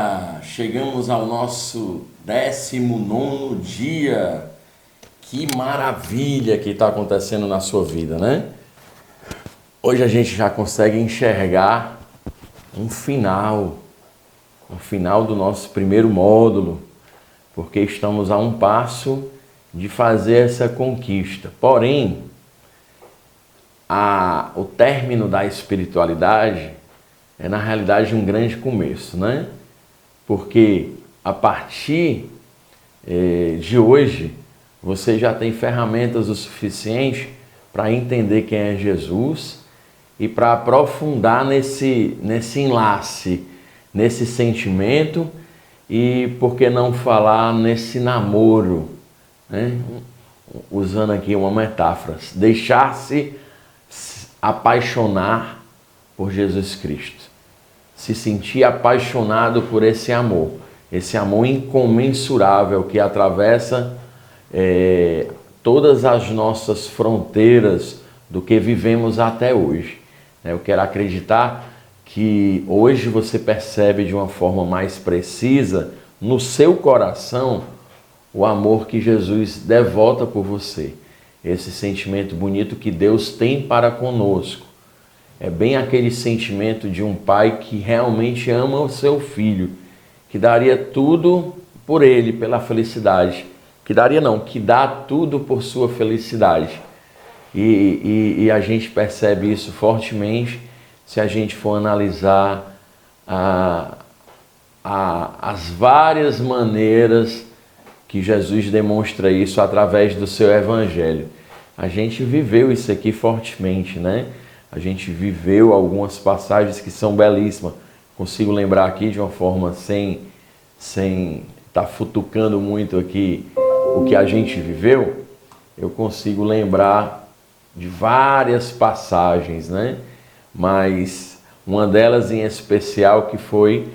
Aleluia! Chegamos ao nosso 19º dia. Que maravilha que está acontecendo na sua vida, né? Hoje a gente já consegue enxergar um final do nosso primeiro módulo, porque estamos a um passo de fazer essa conquista. Porém, o término da espiritualidade é na realidade um grande começo, né? Porque a partir de hoje você já tem ferramentas o suficiente para entender quem é Jesus e para aprofundar nesse enlace, nesse sentimento e, por que não falar, nesse namoro, né? Usando aqui uma metáfora, deixar-se apaixonar por Jesus Cristo, se sentir apaixonado por esse amor incomensurável que atravessa todas as nossas fronteiras do que vivemos até hoje. Eu quero acreditar que hoje você percebe de uma forma mais precisa no seu coração o amor que Jesus devota por você, esse sentimento bonito que Deus tem para conosco. É bem aquele sentimento de um pai que realmente ama o seu filho, que daria tudo por ele, pela felicidade. Que dá tudo por sua felicidade. E a gente percebe isso fortemente se a gente for analisar as várias maneiras que Jesus demonstra isso através do seu evangelho. A gente viveu isso aqui fortemente, né? A gente viveu algumas passagens que são belíssimas. Consigo lembrar aqui de uma forma sem estar futucando muito aqui o que a gente viveu. Eu consigo lembrar de várias passagens, né? Mas uma delas em especial que foi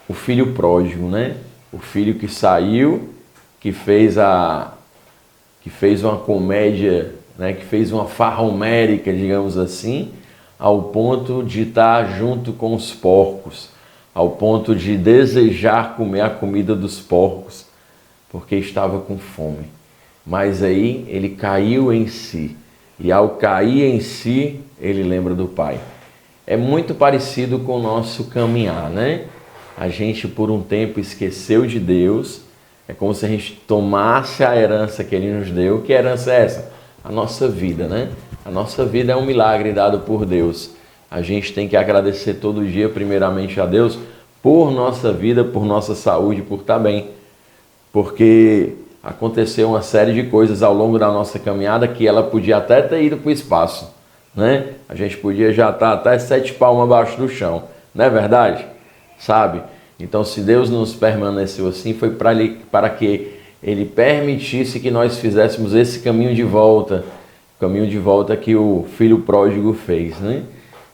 o filho pródigo, né? O filho que saiu, que fez uma comédia, né? Que fez uma farra homérica, digamos assim, ao ponto de estar junto com os porcos, ao ponto de desejar comer a comida dos porcos, porque estava com fome. Mas aí ele caiu em si, e ao cair em si, ele lembra do Pai. É muito parecido com o nosso caminhar, né? A gente por um tempo esqueceu de Deus, é como se a gente tomasse a herança que Ele nos deu. Que herança é essa? A nossa vida, né? A nossa vida é um milagre dado por Deus. A gente tem que agradecer todo dia, primeiramente a Deus, por nossa vida, por nossa saúde, por estar bem. Porque aconteceu uma série de coisas ao longo da nossa caminhada que ela podia até ter ido para o espaço, né? A gente podia já estar até 7 palmos abaixo do chão, não é verdade? Sabe? Então, se Deus nos permaneceu assim, foi para que Ele permitisse que nós fizéssemos esse caminho de volta, o caminho de volta que o filho pródigo fez, né?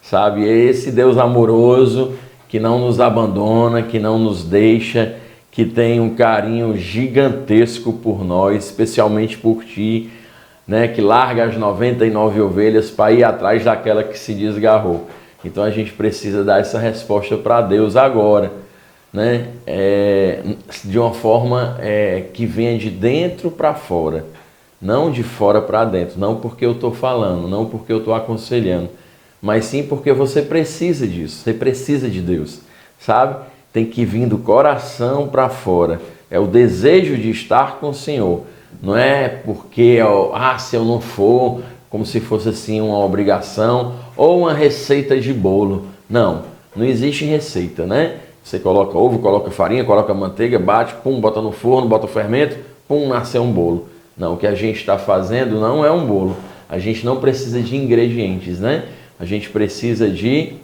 Sabe? É esse Deus amoroso que não nos abandona, que não nos deixa, que tem um carinho gigantesco por nós, especialmente por ti, né? Que larga as 99 ovelhas para ir atrás daquela que se desgarrou. Então a gente precisa dar essa resposta para Deus agora, né? De uma forma que venha de dentro para fora, não de fora para dentro, não porque eu estou falando, não porque eu estou aconselhando, mas sim porque você precisa disso, você precisa de Deus, sabe? Tem que vir do coração para fora, é o desejo de estar com o Senhor, não é porque, se eu não for, como se fosse assim uma obrigação ou uma receita de bolo. Não existe receita, né? Você coloca ovo, coloca farinha, coloca manteiga, bate, pum, bota no forno, bota o fermento, pum, nasceu um bolo. Não, o que a gente está fazendo não é um bolo. A gente não precisa de ingredientes, né? A gente precisa de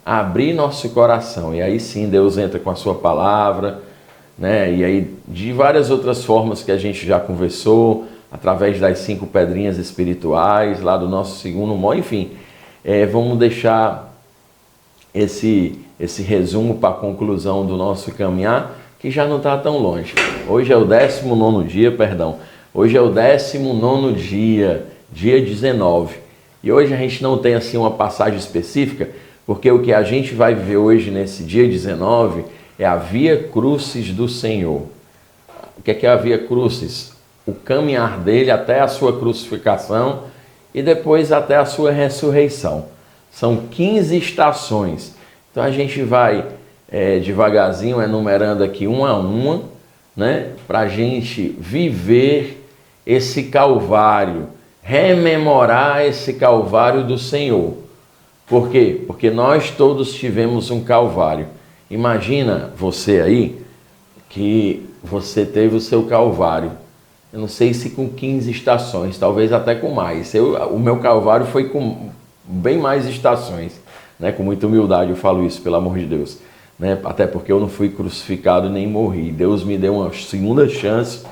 abrir nosso coração. E aí sim Deus entra com a sua palavra, né? E aí de várias outras formas que a gente já conversou, através das 5 pedrinhas espirituais, lá do nosso segundo módulo, enfim. Vamos deixar esse resumo para a conclusão do nosso caminhar, que já não está tão longe. Hoje é o 19º dia, Hoje é o 19º dia, dia 19. E hoje a gente não tem assim uma passagem específica, porque o que a gente vai viver hoje nesse dia 19 É a via crucis do Senhor. O que é a via crucis? O caminhar dele até a sua crucificação e depois até a sua ressurreição. São 15 estações. Então a gente vai devagarzinho enumerando aqui uma a uma, né? Para a gente viver esse Calvário, rememorar esse Calvário do Senhor. Por quê? Porque nós todos tivemos um Calvário. Imagina você aí que você teve o seu Calvário. Eu não sei se com 15 estações, talvez até com mais. O meu Calvário foi com bem mais estações, né? Com muita humildade eu falo isso, pelo amor de Deus, né? Até porque eu não fui crucificado nem morri. Deus me deu uma segunda chance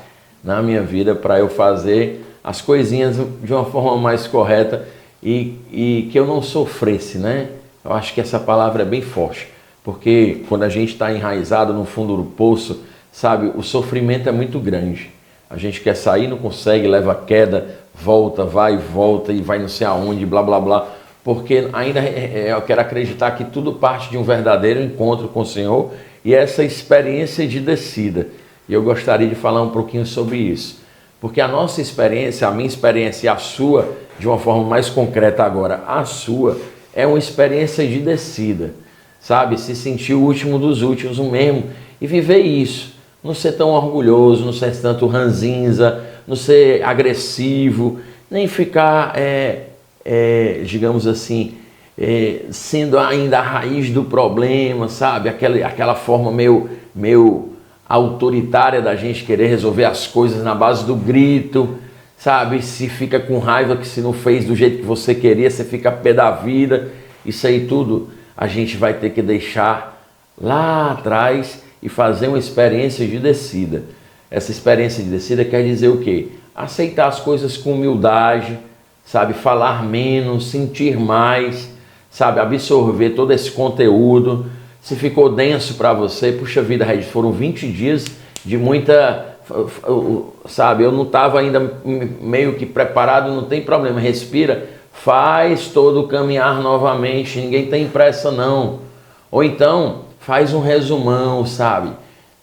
na minha vida para eu fazer as coisinhas de uma forma mais correta e que eu não sofresse, né? Eu acho que essa palavra é bem forte, porque quando a gente está enraizado no fundo do poço, sabe, o sofrimento é muito grande. A gente quer sair, não consegue, leva queda, volta, vai e volta e vai não sei aonde, blá blá blá, porque ainda eu quero acreditar que tudo parte de um verdadeiro encontro com o Senhor e essa experiência de descida. E eu gostaria de falar um pouquinho sobre isso, porque a nossa experiência, a minha experiência e a sua, de uma forma mais concreta agora, a sua, é uma experiência de descida, sabe? Se sentir o último dos últimos mesmo e viver isso. Não ser tão orgulhoso, não ser tanto ranzinza, não ser agressivo, nem ficar, digamos assim, sendo ainda a raiz do problema, sabe? Aquela forma meio autoritária da gente querer resolver as coisas na base do grito, sabe? Se fica com raiva que se não fez do jeito que você queria, você fica pé da vida. Isso aí tudo a gente vai ter que deixar lá atrás e fazer uma experiência de descida. Essa experiência de descida quer dizer o quê? Aceitar as coisas com humildade, sabe? Falar menos, sentir mais, sabe? Absorver todo esse conteúdo. Se ficou denso para você, puxa vida, Regis, foram 20 dias de muita, sabe? Eu não estava ainda meio que preparado, não tem problema, respira, faz todo o caminhar novamente, ninguém tem pressa não. Ou então, faz um resumão, sabe?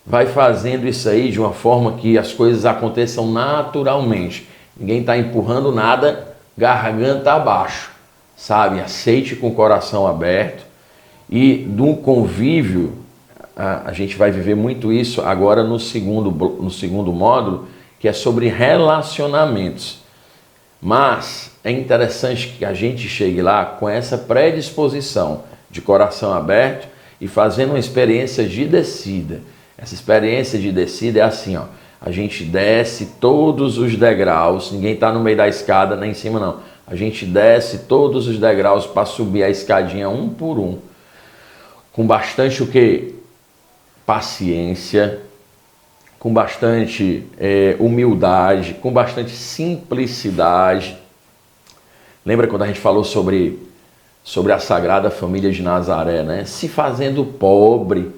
Vai fazendo isso aí de uma forma que as coisas aconteçam naturalmente. Ninguém está empurrando nada, garganta abaixo, sabe? Aceite com o coração aberto. E do convívio, a gente vai viver muito isso agora no segundo módulo, que é sobre relacionamentos. Mas é interessante que a gente chegue lá com essa predisposição de coração aberto e fazendo uma experiência de descida. Essa experiência de descida é assim, ó. A gente desce todos os degraus, ninguém está no meio da escada nem em cima não. A gente desce todos os degraus para subir a escadinha um por um. Com bastante o quê? Paciência, com bastante humildade, com bastante simplicidade. Lembra quando a gente falou sobre a Sagrada Família de Nazaré, né? Se fazendo pobre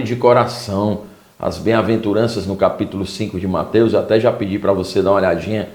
de coração. As bem-aventuranças no capítulo 5 de Mateus, eu até já pedi para você dar uma olhadinha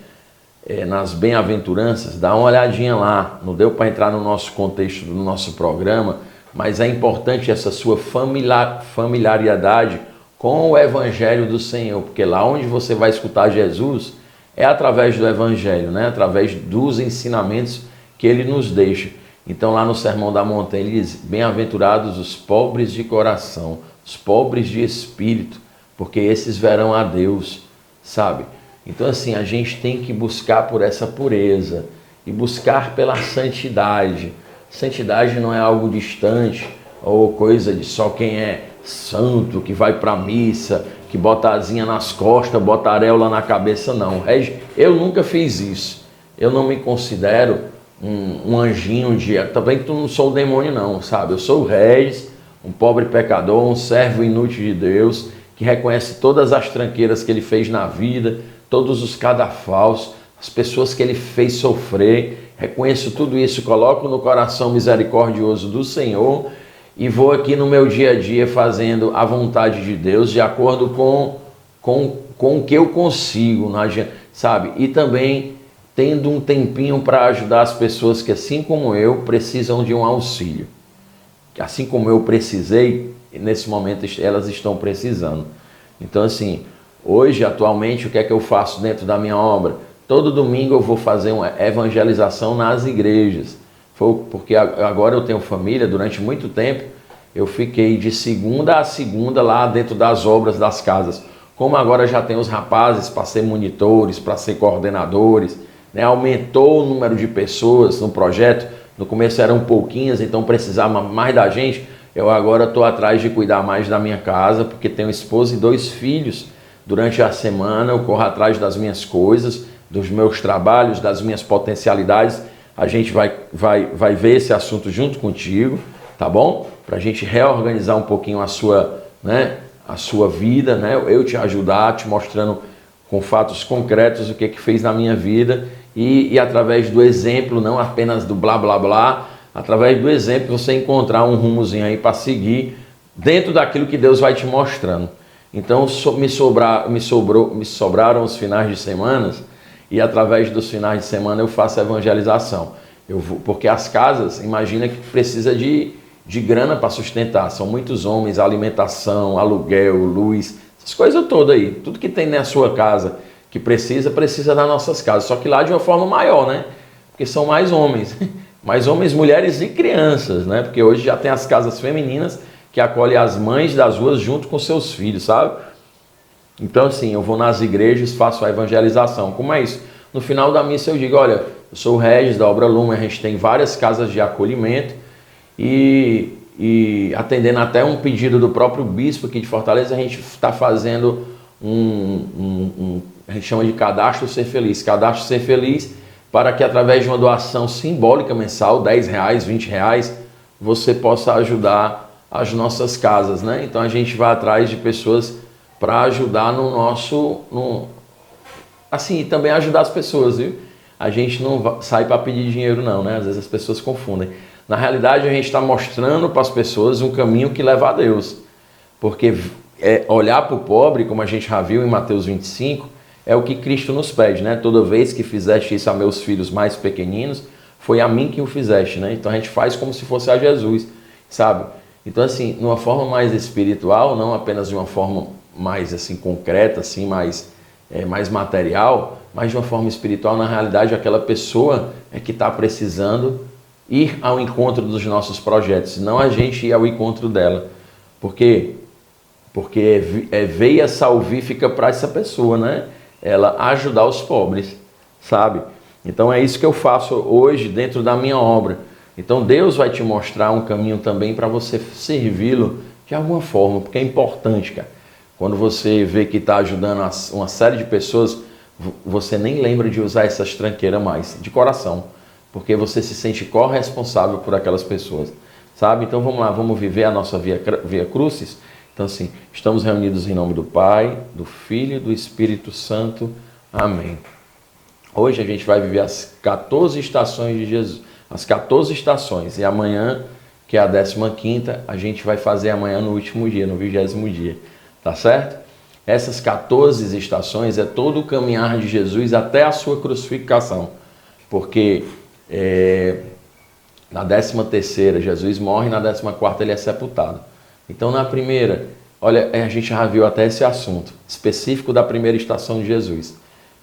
nas bem-aventuranças, dá uma olhadinha lá. Não deu para entrar no nosso contexto do nosso programa, mas é importante essa sua familiaridade com o Evangelho do Senhor, porque lá onde você vai escutar Jesus é através do Evangelho, né? Através dos ensinamentos que ele nos deixa. Então lá no Sermão da Montanha ele diz, bem-aventurados os pobres de coração, os pobres de espírito, porque esses verão a Deus, sabe? Então assim, a gente tem que buscar por essa pureza e buscar pela santidade. Santidade não é algo distante ou coisa de só quem é santo, que vai para a missa, que bota asinha nas costas, bota areola na cabeça, não. Eu nunca fiz isso. Eu não me considero um anjinho também que eu não sou o demônio não, sabe? Eu sou o Regis, um pobre pecador, um servo inútil de Deus, que reconhece todas as tranqueiras que ele fez na vida, todos os cadafalsos, as pessoas que ele fez sofrer. Reconheço tudo isso, coloco no coração misericordioso do Senhor e vou aqui no meu dia a dia fazendo a vontade de Deus de acordo com o que eu consigo, sabe? E também tendo um tempinho para ajudar as pessoas que, assim como eu, precisam de um auxílio. Assim como eu precisei nesse momento elas estão precisando. Então assim, hoje, atualmente, o que é que eu faço dentro da minha obra? Todo domingo eu vou fazer uma evangelização nas igrejas. Porque agora eu tenho família, durante muito tempo eu fiquei de segunda a segunda lá dentro das obras das casas. Como agora já tem os rapazes para ser monitores, para ser coordenadores, né? Aumentou o número de pessoas no projeto. No começo eram pouquinhas, então precisava mais da gente. Eu agora estou atrás de cuidar mais da minha casa, porque tenho esposa e 2 filhos. Durante a semana eu corro atrás das minhas coisas, dos meus trabalhos, das minhas potencialidades. A gente vai ver esse assunto junto contigo, tá bom? Para a gente reorganizar um pouquinho a sua, né, a sua vida, né? Eu te ajudar, te mostrando com fatos concretos o que fez na minha vida e através do exemplo, não apenas do blá blá blá, através do exemplo você encontrar um rumozinho aí para seguir dentro daquilo que Deus vai te mostrando. Então me sobraram os finais de semana e através dos finais de semana eu faço a evangelização. Porque as casas, imagina que precisa de grana para sustentar, são muitos homens, alimentação, aluguel, luz, essas coisas todas aí. Tudo que tem na sua casa que precisa das nossas casas, só que lá de uma forma maior, né? Porque são mais homens, mulheres e crianças, né? Porque hoje já tem as casas femininas que acolhem as mães das ruas junto com seus filhos, sabe? Então assim, eu vou nas igrejas, faço a evangelização. Como é isso? No final da missa eu digo, olha, eu sou o Regis da Obra Lumen, a gente tem várias casas de acolhimento e atendendo até um pedido do próprio bispo aqui de Fortaleza, a gente está fazendo a gente chama de Cadastro Ser Feliz. Cadastro Ser Feliz para que através de uma doação simbólica mensal, R$10, R$20, você possa ajudar as nossas casas, né? Então a gente vai atrás de pessoas para ajudar assim, também ajudar as pessoas, viu? A gente não sai para pedir dinheiro não, né? Às vezes as pessoas confundem. Na realidade, a gente está mostrando para as pessoas um caminho que leva a Deus. Porque olhar para o pobre, como a gente já viu em Mateus 25, é o que Cristo nos pede, né? Toda vez que fizeste isso a meus filhos mais pequeninos, foi a mim que o fizeste, né? Então a gente faz como se fosse a Jesus, sabe? Então assim, de uma forma mais espiritual, não apenas de uma forma mais assim concreta, assim, mais material, mas de uma forma espiritual, na realidade, aquela pessoa é que está precisando ir ao encontro dos nossos projetos, não a gente ir ao encontro dela. Porque veia salvífica para essa pessoa, né? Ela ajudar os pobres, sabe? Então é isso que eu faço hoje dentro da minha obra. Então Deus vai te mostrar um caminho também para você servi-lo de alguma forma, porque é importante, cara. Quando você vê que está ajudando uma série de pessoas, você nem lembra de usar essas tranqueiras mais, de coração, porque você se sente corresponsável por aquelas pessoas, sabe? Então vamos lá, vamos viver a nossa via crucis. Então assim, estamos reunidos em nome do Pai, do Filho e do Espírito Santo. Amém. Hoje a gente vai viver as 14 estações de Jesus, as 14 estações, e amanhã, que é a 15ª, a gente vai fazer amanhã no último dia, no 20º dia. Tá certo? Essas 14 estações é todo o caminhar de Jesus até a sua crucificação. Porque na 13ª Jesus morre, na 14ª ele é sepultado. Então na primeira, olha, a gente já viu até esse assunto específico da primeira estação de Jesus,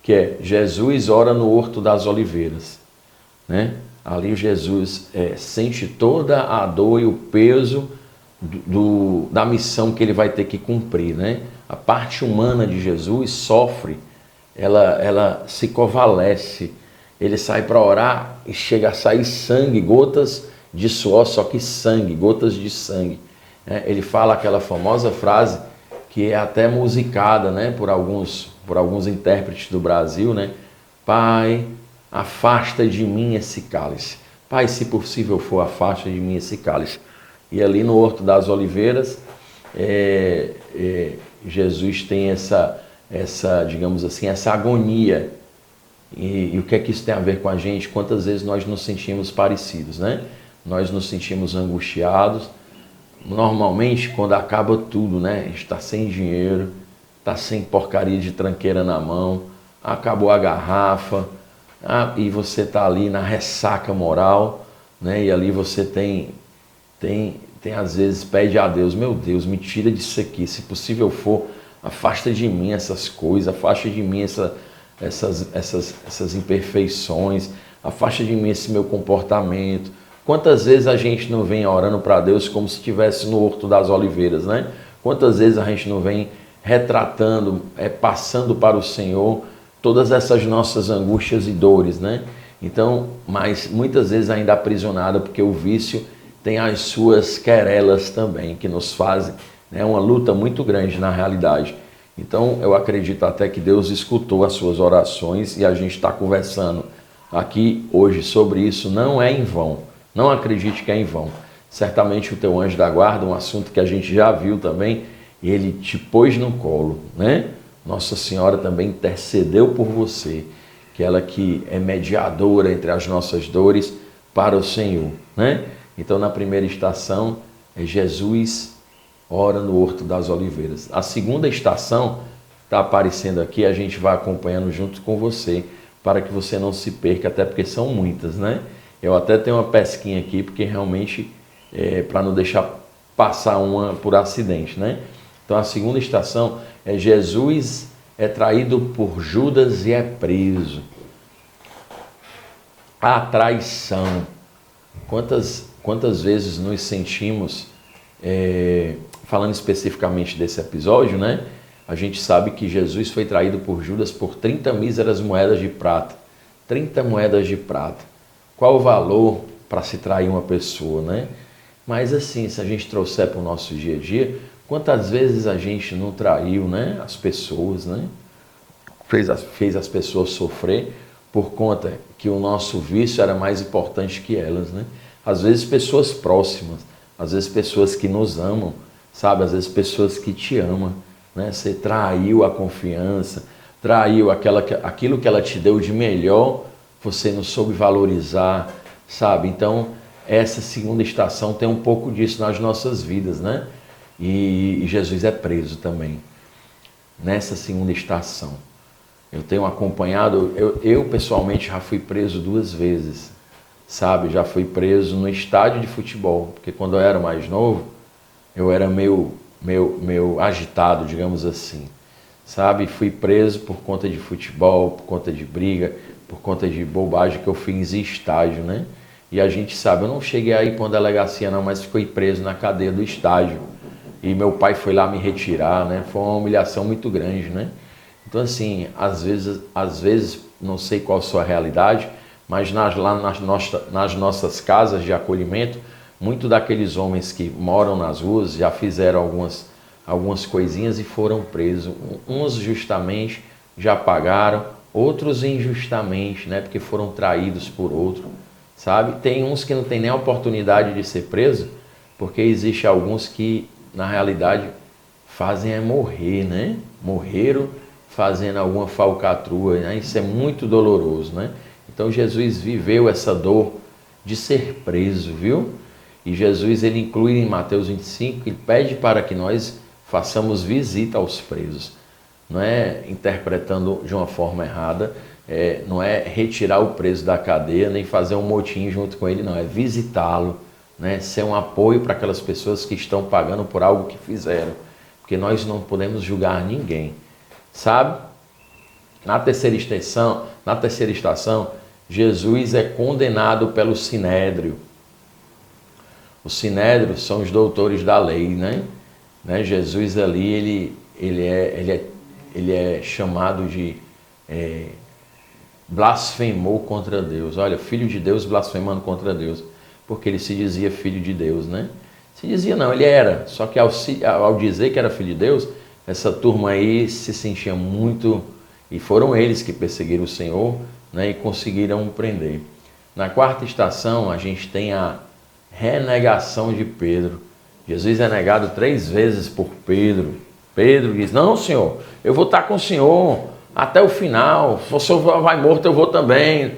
que é Jesus ora no Horto das Oliveiras, né? Ali Jesus sente toda a dor e o peso da missão que ele vai ter que cumprir, né? A parte humana de Jesus sofre, ela se covalesce, ele sai para orar e chega a sair sangue, gotas de suor, só que sangue, gotas de sangue, né? Ele fala aquela famosa frase que é até musicada, né? por alguns intérpretes do Brasil, né? Pai, afasta de mim esse cálice. Pai, se possível for, afasta de mim esse cálice. E ali no Horto das Oliveiras, Jesus tem essa, digamos assim, essa agonia. E o que é que isso tem a ver com a gente? Quantas vezes nós nos sentimos parecidos, né? Nós nos sentimos angustiados. Normalmente, quando acaba tudo, né? A gente está sem dinheiro, está sem porcaria de tranqueira na mão, acabou a garrafa, e você está ali na ressaca moral, né? E ali você tem tem às vezes pede a Deus, meu Deus, me tira disso aqui, se possível for, afasta de mim essas coisas, afasta de mim essas imperfeições, afasta de mim esse meu comportamento. Quantas vezes a gente não vem orando para Deus como se estivesse no Horto das Oliveiras, né? Quantas vezes a gente não vem retratando, passando para o Senhor todas essas nossas angústias e dores, né? Então, mas muitas vezes ainda aprisionada, porque o vício tem as suas querelas também, que nos fazem, né, uma luta muito grande na realidade. Então, eu acredito até que Deus escutou as suas orações e a gente está conversando aqui hoje sobre isso, não é em vão. Não acredite que é em vão. Certamente o teu anjo da guarda, um assunto que a gente já viu também, ele te pôs no colo, né? Nossa Senhora também intercedeu por você, que ela que é mediadora entre as nossas dores para o Senhor, né? Então, na primeira estação, Jesus ora no Horto das Oliveiras. A segunda estação está aparecendo aqui, a gente vai acompanhando junto com você, para que você não se perca, até porque são muitas, né? Eu até tenho uma pesquinha aqui, porque realmente, para não deixar passar uma por acidente, né? Então, a segunda estação é Jesus é traído por Judas e é preso. A traição. Quantas vezes nos sentimos, falando especificamente desse episódio, né? A gente sabe que Jesus foi traído por Judas por 30 míseras moedas de prata. 30 moedas de prata. Qual o valor para se trair uma pessoa, né? Mas assim, se a gente trouxer para o nosso dia a dia, quantas vezes a gente não traiu, né, as pessoas, né? Fez as pessoas sofrer por conta que o nosso vício era mais importante que elas, né? Às vezes pessoas próximas, às vezes pessoas que nos amam, sabe? Às vezes pessoas que te amam, né? Você traiu a confiança, traiu aquilo que ela te deu de melhor, você não soube valorizar, sabe? Então, essa segunda estação tem um pouco disso nas nossas vidas, né? E Jesus é preso também, nessa segunda estação. Eu tenho acompanhado, eu pessoalmente já fui preso 2 vezes, sabe? Já fui preso no estádio de futebol, porque quando eu era mais novo, eu era meio agitado, digamos assim, sabe? Fui preso por conta de futebol, por conta de briga, por conta de bobagem que eu fiz em estádio, né? E a gente sabe, eu não cheguei aí para uma delegacia não, mas fui preso na cadeia do estádio. E meu pai foi lá me retirar, né? Foi uma humilhação muito grande, né? Então, assim, às vezes, não sei qual a sua realidade, mas lá nas nossas casas de acolhimento, muito daqueles homens que moram nas ruas já fizeram algumas coisinhas e foram presos. Uns justamente já pagaram, outros injustamente, né? Porque foram traídos por outro, sabe? Tem uns que não tem nem a oportunidade de ser preso, porque existe alguns que, na realidade, fazem morrer, né? Morreram fazendo alguma falcatrua, né? Isso é muito doloroso, né? Então Jesus viveu essa dor de ser preso, viu? E Jesus, ele inclui em Mateus 25, ele pede para que nós façamos visita aos presos. Não é interpretando de uma forma errada, não é retirar o preso da cadeia, nem fazer um motim junto com ele, não, é visitá-lo, né? Ser um apoio para aquelas pessoas que estão pagando por algo que fizeram, porque nós não podemos julgar ninguém, sabe? Na terceira estação, Jesus é condenado pelo Sinédrio. O Sinédrio são os doutores da lei, né? Jesus ali, ele é chamado de blasfemou contra Deus. Olha, filho de Deus blasfemando contra Deus, porque ele se dizia filho de Deus, né? Se dizia não, ele era, só que ao dizer que era filho de Deus, essa turma aí se sentia muito, e foram eles que perseguiram o Senhor, né, e conseguiram prender. Na quarta estação, a gente tem a renegação de Pedro. Jesus é negado 3 vezes por Pedro. Pedro diz, não, Senhor, eu vou estar com o Senhor até o final. Se o Senhor vai morto, eu vou também.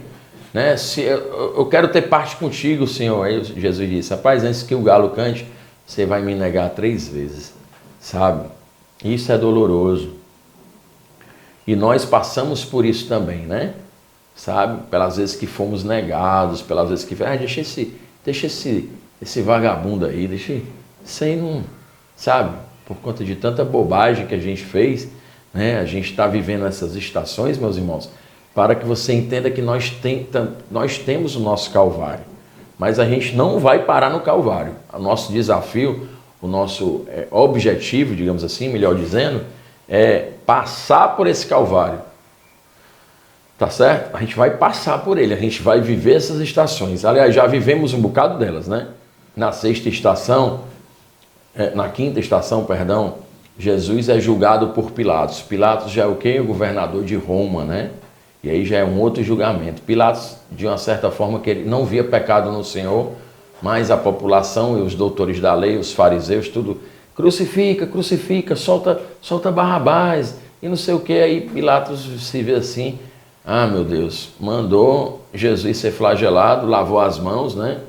Né? Se eu quero ter parte contigo, Senhor. Aí Jesus disse, rapaz, antes que o galo cante, você vai me negar 3 vezes. Sabe? Isso é doloroso. E nós passamos por isso também, né? Sabe? Pelas vezes que fomos negados, pelas vezes que... deixa esse vagabundo aí, deixa isso aí não, sabe, por conta de tanta bobagem que a gente fez, né? A gente está vivendo essas estações, meus irmãos, para que você entenda que nós temos o nosso Calvário, mas a gente não vai parar no Calvário. O nosso desafio, o nosso objetivo, digamos assim, melhor dizendo, é passar por esse Calvário. Tá certo? A gente vai passar por ele, a gente vai viver essas estações. Aliás, já vivemos um bocado delas, né? Na sexta estação, na quinta estação, perdão, Jesus é julgado por Pilatos. Pilatos já é o quê? O governador de Roma, né? E aí já é um outro julgamento. Pilatos, de uma certa forma, que ele não via pecado no Senhor, mas a população e os doutores da lei, os fariseus, tudo, crucifica, crucifica, solta Barrabás, e não sei o que. Aí Pilatos se vê assim, ah, meu Deus, mandou Jesus ser flagelado, lavou as mãos, né?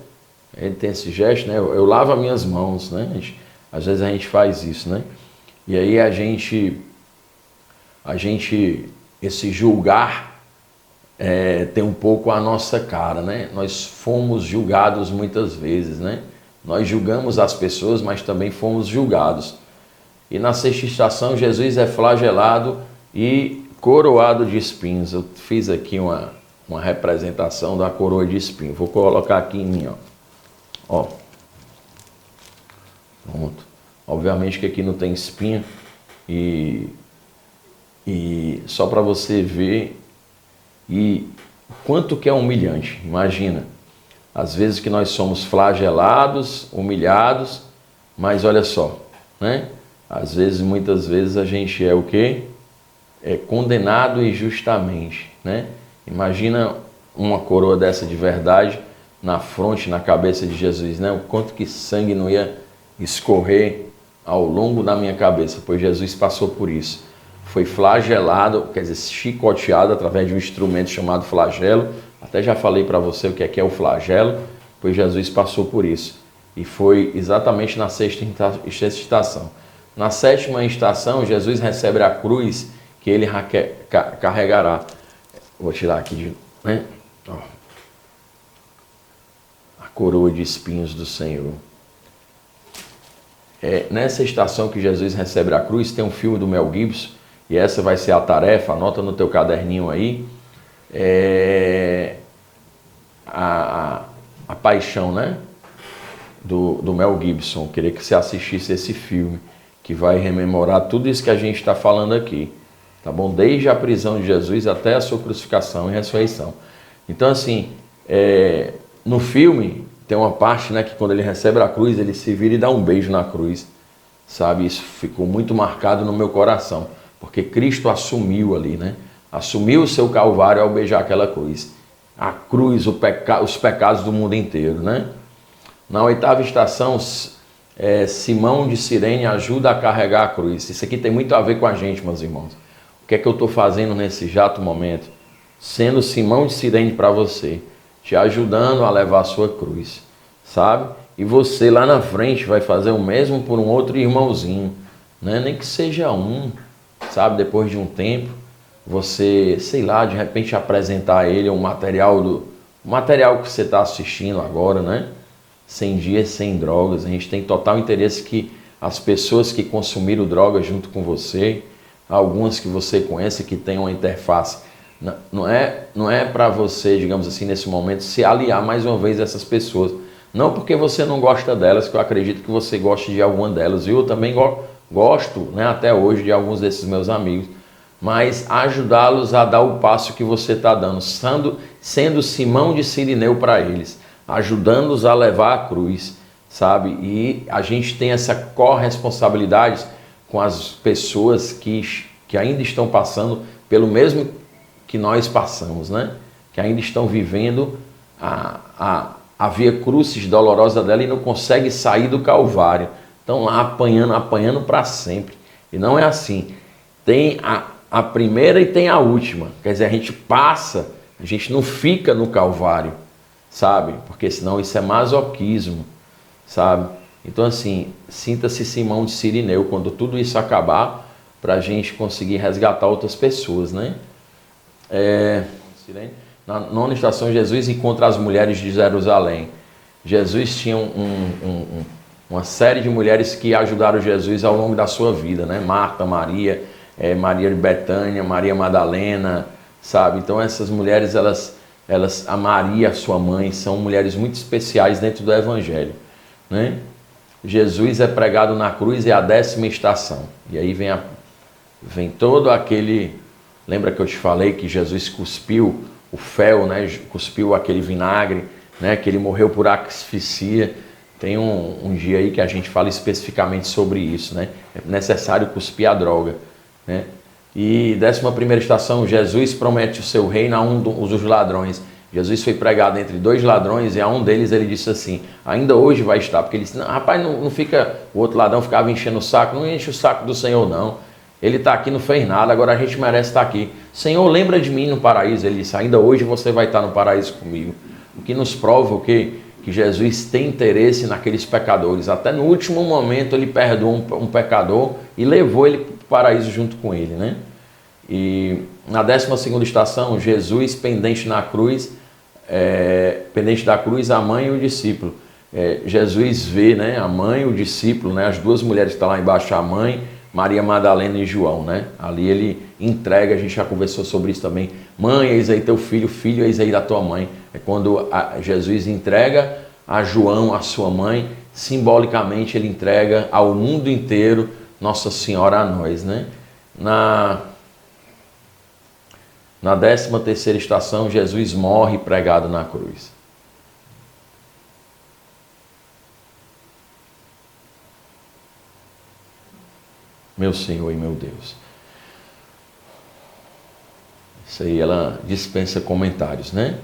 Ele tem esse gesto, né? Eu lavo as minhas mãos, né? Às vezes a gente faz isso, né? E aí a gente esse julgar tem um pouco a nossa cara, né? Nós fomos julgados muitas vezes, né? Nós julgamos as pessoas, mas também fomos julgados. E na sexta estação, Jesus é flagelado e coroado de espinhos. Eu fiz aqui uma representação da coroa de espinhos. Vou colocar aqui em mim, ó. Pronto. Obviamente que aqui não tem espinha e só para você ver e quanto que é humilhante. Imagina, às vezes que nós somos flagelados, humilhados, mas olha só, né? Às vezes, muitas vezes a gente é o quê? É condenado injustamente, né? Imagina uma coroa dessa de verdade na fronte, na cabeça de Jesus, né? O quanto que sangue não ia escorrer ao longo da minha cabeça, pois Jesus passou por isso. Foi flagelado, quer dizer, chicoteado através de um instrumento chamado flagelo. Até já falei para você o que é o flagelo, pois Jesus passou por isso. E foi exatamente na sexta estação. Na sétima estação, Jesus recebe a cruz que ele carregará. Vou tirar aqui, né? A coroa de espinhos do Senhor. Nessa estação que Jesus recebe a cruz, tem um filme do Mel Gibson, e essa vai ser a tarefa, anota no teu caderninho aí, a paixão, né? Do Mel Gibson. Eu queria que você assistisse esse filme, que vai rememorar tudo isso que a gente está falando aqui, tá bom? Desde a prisão de Jesus até a sua crucificação e ressurreição. Então, assim, no filme tem uma parte, né, que quando ele recebe a cruz, ele se vira e dá um beijo na cruz, sabe? Isso ficou muito marcado no meu coração, porque Cristo assumiu ali, né? Assumiu o seu calvário ao beijar aquela cruz. A cruz, os pecados do mundo inteiro, né? Na oitava estação, Simão de Cirene ajuda a carregar a cruz. Isso aqui tem muito a ver com a gente, meus irmãos. O que é que eu estou fazendo nesse exato momento? Sendo Simão de Cirene para você, te ajudando a levar a sua cruz, sabe? E você lá na frente vai fazer o mesmo por um outro irmãozinho, né? Nem que seja um, sabe? Depois de um tempo, você, sei lá, de repente apresentar a ele um material que você está assistindo agora, né? 100 dias sem drogas. A gente tem total interesse que as pessoas que consumiram drogas junto com você, algumas que você conhece que tem uma interface, não é para você, digamos assim, nesse momento, se aliar mais uma vez a essas pessoas. Não porque você não gosta delas, que eu acredito que você goste de alguma delas, viu? Eu também gosto, né, até hoje, de alguns desses meus amigos, mas ajudá-los a dar o passo que você está dando, sendo Simão de Cirineu para eles, ajudando-os a levar a cruz, sabe? E a gente tem essa corresponsabilidade com as pessoas que ainda estão passando pelo mesmo que nós passamos, né? Que ainda estão vivendo a via crucis dolorosa dela e não conseguem sair do Calvário. Estão lá apanhando para sempre. E não é assim. Tem a primeira e tem a última. Quer dizer, a gente passa, a gente não fica no Calvário, sabe? Porque senão isso é masoquismo, sabe? Então, assim, sinta-se Simão de Cirineu quando tudo isso acabar, para a gente conseguir resgatar outras pessoas, né? Na nona estação, Jesus encontra as mulheres de Jerusalém. Jesus tinha uma série de mulheres que ajudaram Jesus ao longo da sua vida, né? Marta, Maria, Maria de Betânia, Maria Madalena, sabe? Então essas mulheres, a Maria, sua mãe, são mulheres muito especiais dentro do Evangelho, né? Jesus é pregado na cruz, é a 10ª estação. E aí vem todo aquele... Lembra que eu te falei que Jesus cuspiu o fel, né? Cuspiu aquele vinagre, né? Que ele morreu por asfixia. Tem um dia aí que a gente fala especificamente sobre isso, né? É necessário cuspir a droga, né? E 11ª estação, Jesus promete o seu reino a um dos ladrões. Jesus foi pregado entre 2 ladrões e a um deles ele disse assim, ainda hoje vai estar, porque ele disse, não, rapaz, não fica, o outro ladrão ficava enchendo o saco, não enche o saco do Senhor não, ele está aqui, não fez nada, agora a gente merece estar aqui. Senhor, lembra de mim no paraíso, ele disse, ainda hoje você vai estar no paraíso comigo. O que nos prova o quê? Que Jesus tem interesse naqueles pecadores, até no último momento ele perdoou um pecador e levou ele para o paraíso junto com ele, né? E na 12ª estação, Jesus pendente da cruz, a mãe e o discípulo. Jesus vê, né, a mãe e o discípulo, né, as 2 mulheres que estão lá embaixo, a mãe, Maria Madalena e João, né? Ali ele entrega, a gente já conversou sobre isso também. Mãe, eis aí teu filho, filho, eis aí da tua mãe. É quando Jesus entrega a João, a sua mãe, simbolicamente ele entrega ao mundo inteiro Nossa Senhora a nós, né? Na 13ª estação, Jesus morre pregado na cruz. Meu Senhor e meu Deus. Isso aí ela dispensa comentários, né?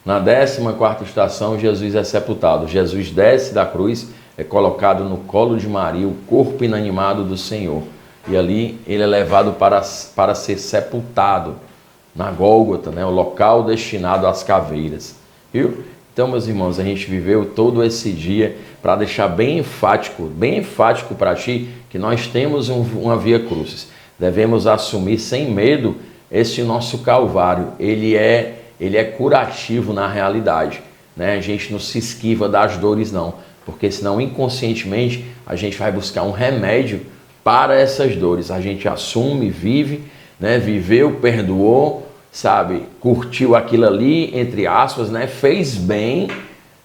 Na 14ª estação, Jesus é sepultado. Jesus desce da cruz, é colocado no colo de Maria, o corpo inanimado do Senhor. E ali ele é levado para ser sepultado na Gólgota, né? O local destinado às caveiras. Viu? Então, meus irmãos, a gente viveu todo esse dia para deixar bem enfático para ti, que nós temos uma via crucis. Devemos assumir sem medo esse nosso calvário. Ele é curativo na realidade, né? A gente não se esquiva das dores não, porque senão inconscientemente a gente vai buscar um remédio para essas dores. A gente assume, vive, né? Viveu, perdoou, sabe? Curtiu aquilo ali, entre aspas, né? Fez bem,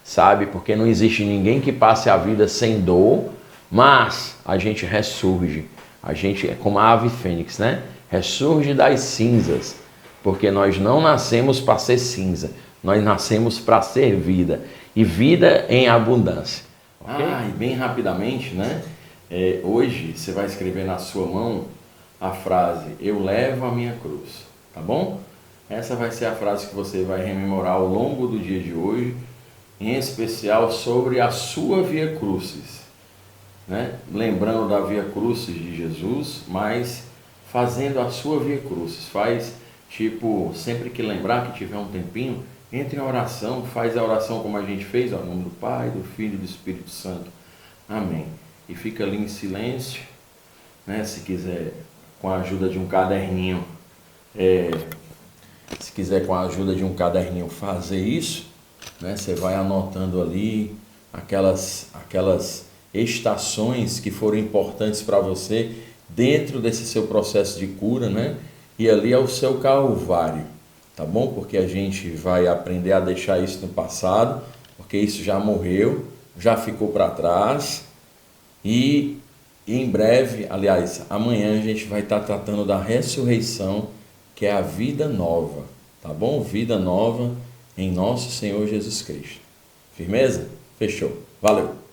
sabe? Porque não existe ninguém que passe a vida sem dor, mas a gente ressurge. A gente é como a ave fênix, né? Ressurge das cinzas, porque nós não nascemos para ser cinza, nós nascemos para ser vida, e vida em abundância. Okay? E bem rapidamente, né? Hoje você vai escrever na sua mão a frase, eu levo a minha cruz, tá bom? Essa vai ser a frase que você vai rememorar ao longo do dia de hoje, em especial sobre a sua via crucis, né? Lembrando da via crucis de Jesus, mas fazendo a sua via crucis. Faz, tipo, sempre que lembrar, que tiver um tempinho, entre em oração, faz a oração como a gente fez, ó, em nome do Pai, do Filho e do Espírito Santo. Amém. E fica ali em silêncio, né? Se quiser, com a ajuda de um caderninho, fazer isso, né? Você vai anotando ali aquelas estações que foram importantes para você dentro desse seu processo de cura, né? E ali é o seu calvário, tá bom? Porque a gente vai aprender a deixar isso no passado, porque isso já morreu, já ficou para trás, e em breve, aliás, amanhã a gente vai estar tratando da ressurreição, que é a vida nova, tá bom? Vida nova em nosso Senhor Jesus Cristo. Firmeza? Fechou. Valeu!